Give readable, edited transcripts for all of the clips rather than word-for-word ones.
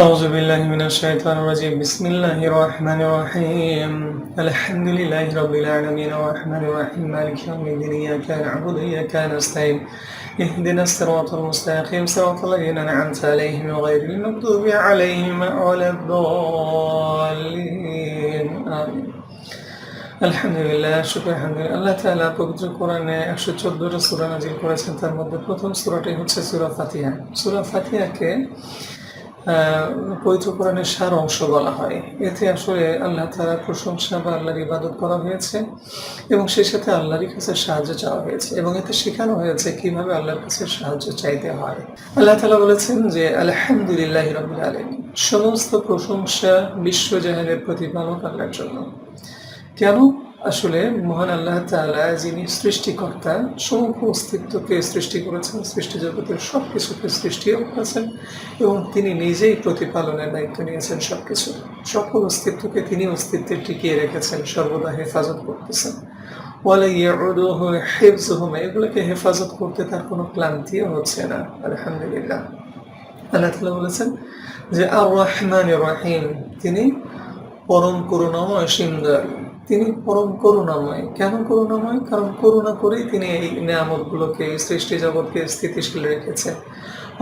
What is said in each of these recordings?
أعوذ بالله من الشيطان الرجيم بسم الله الرحمن الرحيم الحمد لله رب العالمين الرحمن الرحيم مالك يوم الدين إياك نعبد وإياك نستعين اهدنا الصراط المستقيم صراط الذين أنعمت عليهم غير المغضوب عليهم ولا الضالين آمين আলহামদুলিল্লাহ শুকর আলহামদুলিল্লাহ আল্লাহ তাআলা পবিত্র কোরআনে 114টা সূরা নাযিল করেছেন। তার মধ্যে প্রথম সূরাটাই হচ্ছে সূরা ফাতিহা। সূরা ফাতিহাকে পবিত্র কোরআনের সার অংশ বলা হয়। এতে আসলে আল্লাহ তাআলার প্রশংসা বা আল্লাহর ইবাদত করা হয়েছে এবং সেই সাথে আল্লাহর কাছে সাহায্য চাওয়া হয়েছে এবং এতে শেখানো হয়েছে কিভাবে আল্লাহর কাছে সাহায্য চাইতে হয়। আল্লাহ তাআলা বলেছেন যে আলহামদুলিল্লাহি রাব্বিল আলামিন, সমস্ত প্রশংসা বিশ্বজাহানের প্রতিপালক আল্লাহর জন্য। কেন? আসলে মহান আল্লাহ তাআলা যিনি সৃষ্টিকর্তা, সমগ্র অস্তিত্বকে সৃষ্টি করেছেন, সৃষ্টি জগতের সব কিছুকে সৃষ্টিও করেছেন এবং তিনি নিজেই প্রতিপালনের দায়িত্ব নিয়েছেন। সবকিছু, সকল অস্তিত্বকে তিনি অস্তিত্বে টিকিয়ে রেখেছেন, সর্বদা হেফাজত করতেছেন। ওয়ালা ইয়াউদুহু হিফযুহুমা, এগুলোকে হেফাজত করতে তার কোনো ক্লান্তিও হচ্ছে না। আলহামদুলিল্লাহ। আল্লাহ তাআলা বলেছেন যে আর রহমানির রহিম, তিনি পরম করুণাময় সিন্ধু। তিনি পরম করুণাময়। কেন করুণাময়? কারণ করুণা করেই তিনি এই নিয়ামতগুলোকে, সৃষ্টি জগৎকে স্থিতিশীল রেখেছেন।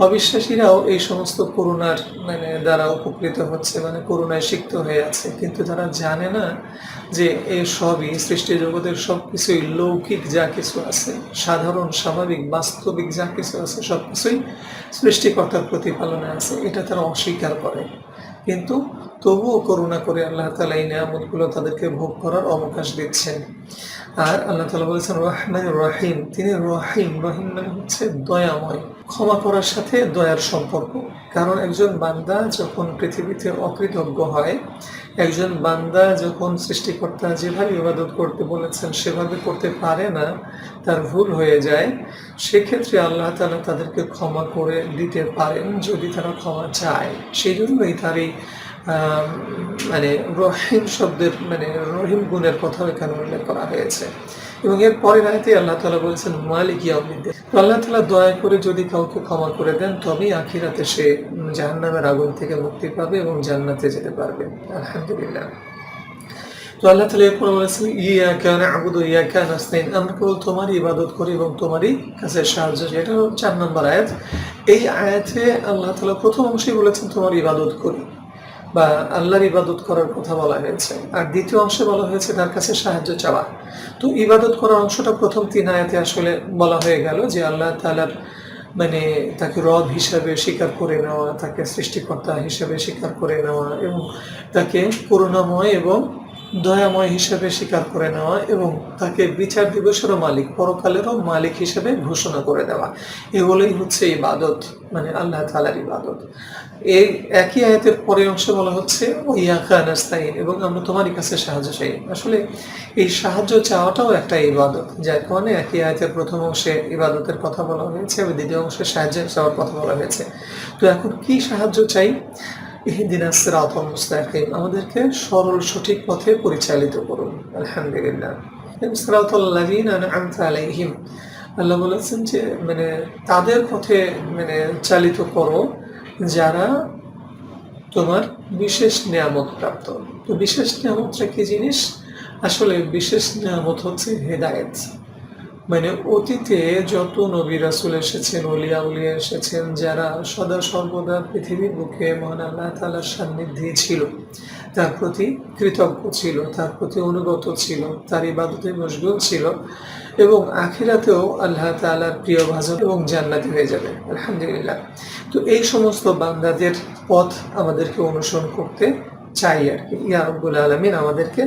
অবিশ্বাসীরাও এই সমস্ত করুণার দ্বারা উপকৃত হচ্ছে, করুণায় সিক্ত হয়ে আছে, কিন্তু তারা জানে না যে এই সবই সৃষ্টি জগতের সব কিছুই লৌকিক যা কিছু আছে, সাধারণ স্বাভাবিক বাস্তবিক যা কিছু আছে সব কিছুই সৃষ্টিকর্তার প্রতিপালনে আছে। এটা তারা অস্বীকার করে, কিন্তু তবুও করুণা করে আল্লাহ তাআলা এই নিয়ামতগুলো তাদেরকে ভোগ করার অবকাশ দিচ্ছেন। আর আল্লাহ তাআলা বলেছেন রহমান রহিম, তিনি রহিম। রহিম মানে হচ্ছে দয়াময়, ক্ষমা করার সাথে দয়ার সম্পর্ক। কারণ একজন বান্দা যখন পৃথিবীতে অকৃতজ্ঞ হয়, একজন বান্দা যখন সৃষ্টিকর্তা যেভাবে ইবাদত করতে বলেছেন সেভাবে করতে পারে না, তার ভুল হয়ে যায়, সেক্ষেত্রে আল্লাহ তাআলা তাদেরকে ক্ষমা করে দিতে পারেন যদি তারা ক্ষমা চায়। সেই জন্যই তার এই রহিম শব্দের রহিম গুণের কথাও এখানে উল্লেখ করা হয়েছে। এবং এর পরের আয়াতে আল্লাহ তাআলা বলেছেন মালিক ইয়াউমিদ্দিন। তো আল্লাহ তাআলা দয়া করে যদি কাউকে ক্ষমা করে দেন তবেই আখিরাতে সে জাহান্নামের আগুন থেকে মুক্তি পাবে এবং জান্নাতে যেতে পারবে। আলহামদুলিল্লাহ। তো আল্লাহ তাআলা এরপর বলেছেন ইয়াকা না'বুদু ওয়া ইয়াকা নাস্তাইন, আমরা কেবল তোমারই ইবাদত করি এবং তোমারই কাছে সাহায্য চাই। এটা 4 নম্বর আয়াত। এই আয়াতে আল্লাহ তাআলা প্রথম অংশেই বলেছেন তোমার ইবাদত করি বা আল্লাহর ইবাদত করার কথা বলা হয়েছে, আর দ্বিতীয় অংশে বলা হয়েছে তার কাছে সাহায্য চাওয়া। তো ইবাদত করার অংশটা প্রথম 3 আয়াতে আসলে বলা হয়ে গেল যে আল্লাহ তাআলার তাকে রব হিসাবে স্বীকার করে নেওয়া, তাকে সৃষ্টিকর্তা হিসাবে স্বীকার করে নেওয়া এবং তাকে করুণাময় এবং দয়াময় হিসাবে স্বীকার করে নেওয়া এবং তাকে বিচার দিবসেরও মালিক, পরকালেরও মালিক হিসেবে ঘোষণা করে দেওয়া, এগুলোই হচ্ছে ইবাদত, আল্লাহ তাআলার ইবাদত। এই একই আয়াতের পরের অংশে বলা হচ্ছে ইয়াকা নাস্তাইন, এবং আমরা তোমারই কাছে সাহায্য চাই। আসলে এই সাহায্য চাওয়াটাও একটা ইবাদত, যার কারণে একই আয়াতের প্রথম অংশে ইবাদতের কথা বলা হয়েছে এবং দ্বিতীয় অংশে সাহায্য চাওয়ার কথা বলা হয়েছে। তো এখন কি সাহায্য চাই? ইহদিনাস সিরাতাল মুস্তাকিম, আমাদেরকে সরল সঠিক পথে পরিচালিত করুন। আলহামদুলিল্লাহ। সিরাতাল লাযিনা আন'আমতা আলাইহিম, আল্লাহ বলেছেন যে তাদের পথে চালিত করো যারা তোমার বিশেষ নিয়ামত প্রাপ্ত। তো বিশেষ নিয়ামতটা কি জিনিস? আসলে বিশেষ নিয়ামত হচ্ছে হেদায়েত। অতীতে যত নবী রাসূল এসেছেন, ওলিয়া উলিয়া এসেছেন, যারা সদা সর্বদা পৃথিবীর বুকে মহান আল্লাহ তাআলার সান্নিধ্যে ছিল, তার প্রতি কৃতজ্ঞ ছিল, তার প্রতি অনুগত ছিল, তার ইবাদতে মশগুল ছিল এবং আখিরাতেও আল্লাহ তাআলার প্রিয় ভাজন এবং জান্নাতি হয়ে যাবে। আলহামদুলিল্লাহ। তো এই সমস্ত বান্দাদের পথ আমাদেরকে অনুসরণ করতে চাই আর কি। ইয়া রাব্বুল আলামিন আমাদেরকে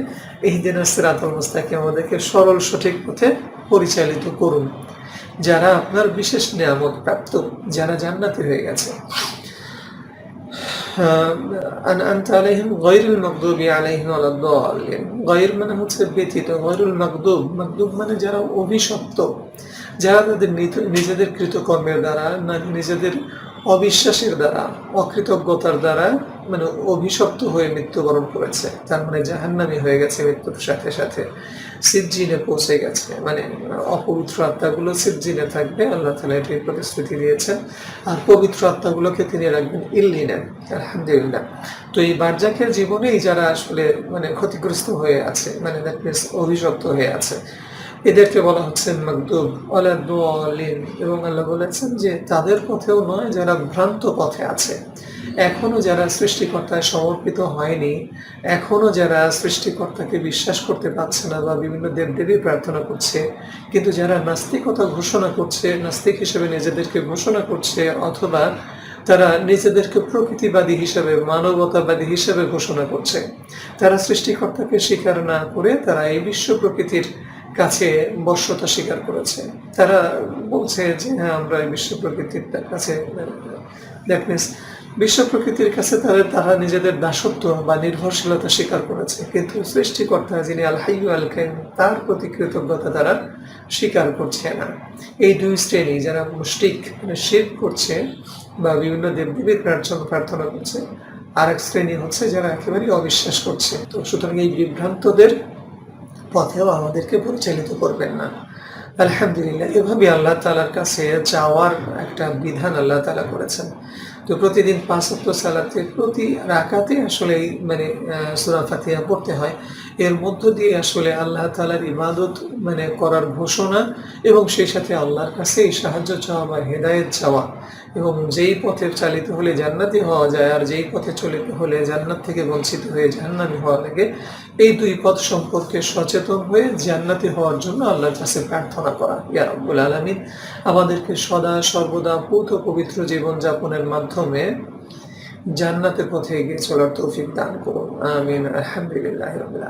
ইহদিনাস সিরাতাল মুস্তাকিম, আমাদেরকে সরল সঠিক পথে পরিচালিত করুন, যারা আপনার বিশেষ নিয়ামত প্রাপ্ত, যারা জান্নাতি হয়ে গেছে। আন'আমতা আলাইহিম গায়রুল মাগদুবি আলাইহিম ওয়ালাদ-দাল্লিন, গায়র মানে হচ্ছে ব্যতীত, গায়রুল মাগদুব, মাগদুব মানে যারা অভিশপ্ত, যারা তাদের নিজেদের কৃতকর্মের দ্বারা, নিজেদের অবিশ্বাসের দ্বারা, অকৃতজ্ঞতার দ্বারা মানে অভিশপ্ত হয়ে মৃত্যুবরণ করেছে, তার মানে জাহান্নামী হয়ে গেছে মৃত্যুর সাথে সাথে, সিজ্জিনে পৌঁছে গেছে, মানে অপবিত্র আত্মাগুলো সিজ্জিনে থাকবে, আল্লাহ তাআলা এটির প্রতিশ্রুতি দিয়েছেন। আর পবিত্র আত্মাগুলোকে তিনি রাখবেন ইল্লিনে। আলহামদুলিল্লাহ। তো এই বারজাখের জীবনেই যারা আসলে মানে ক্ষতিগ্রস্ত হয়ে আছে, মানে দ্যাট মিনস অভিশপ্ত হয়ে আছে, এদেরকে বলা হচ্ছে মাগদুব আলাদ-দাল্লিন। এবং আল্লাহ বলেছেন যে তাদের পথেও নয় যারা ভ্রান্ত পথে আছে, এখনো যারা সৃষ্টিকর্তায় সমর্পিত হয়নি, এখনো যারা সৃষ্টিকর্তাকে বিশ্বাস করতে পারছে না বা বিভিন্ন দেবদেবী প্রার্থনা করছে, কিন্তু যারা নাস্তিকতা ঘোষণা করছে, নাস্তিক হিসেবে নিজেদেরকে ঘোষণা করছে, অথবা তারা নিজেদেরকে প্রকৃতিবাদী হিসেবে, মানবতাবাদী হিসেবে ঘোষণা করছে, তারা সৃষ্টিকর্তাকে স্বীকার না করে তারা এই বিশ্ব প্রকৃতির কাছে বশ্যতা স্বীকার করেছে। তারা বলছে যে হ্যাঁ, আমরা এই বিশ্ব প্রকৃতির কাছে, দ্যাট মিনস বিশ্ব প্রকৃতির কাছে তারা নিজেদের দাসত্ব বা নির্ভরশীলতা স্বীকার করেছে, কিন্তু সৃষ্টিকর্তা যিনি আল হাইয়্যু আল কাইয়্যুম, তার প্রতি কৃতজ্ঞতা তারা স্বীকার করছে না। এই দুই শ্রেণী, যারা মুশরিক মানে শিরক করছে বা বিভিন্ন দেবদেবীর প্রার্থনা করছে, আর এক শ্রেণী হচ্ছে যারা একেবারেই অবিশ্বাস করছে। তো সুতরাং এই বিভ্রান্তদের পথেও আমাদেরকে পরিচালিত করবেন না। আলহামদুলিল্লাহ, এভাবে আল্লাহ তাআলার কাছে যাওয়ার একটা বিধান আল্লাহ তাআলা করেছেন। তো প্রতিদিন 5 ওয়াক্ত সালাতে প্রতি রাকাতে আসলে মানে সূরা ফাতিহা পড়তে হয়। এর মধ্য দিয়ে আসলে আল্লাহ তাআলার ইবাদত মানে করার ঘোষণা, এবং সেই সাথে আল্লাহর কাছে সাহায্য চাওয়া বা হেদায়েত চাওয়া, এবং যেই পথে চালিত হলে জান্নাতি হওয়া যায় আর যেই পথে চলিত হলে জান্নাত থেকে বঞ্চিত হয়ে জাহান্নামী হওয়া লাগে, এই দুই পথ সম্পর্কে সচেতন হয়ে জান্নাতি হওয়ার জন্য আল্লাহর কাছে প্রার্থনা করা। ইয়া রাব্বুল আলামিন আমাদেরকে সদা সর্বদা পূত পবিত্র জীবনযাপনের মাধ্যমে জান্নাতের পথে এগিয়ে চলার তৌফিক দান করুন। আমিন। আলহামদুলিল্লাহি রাব্বিল আলামিন।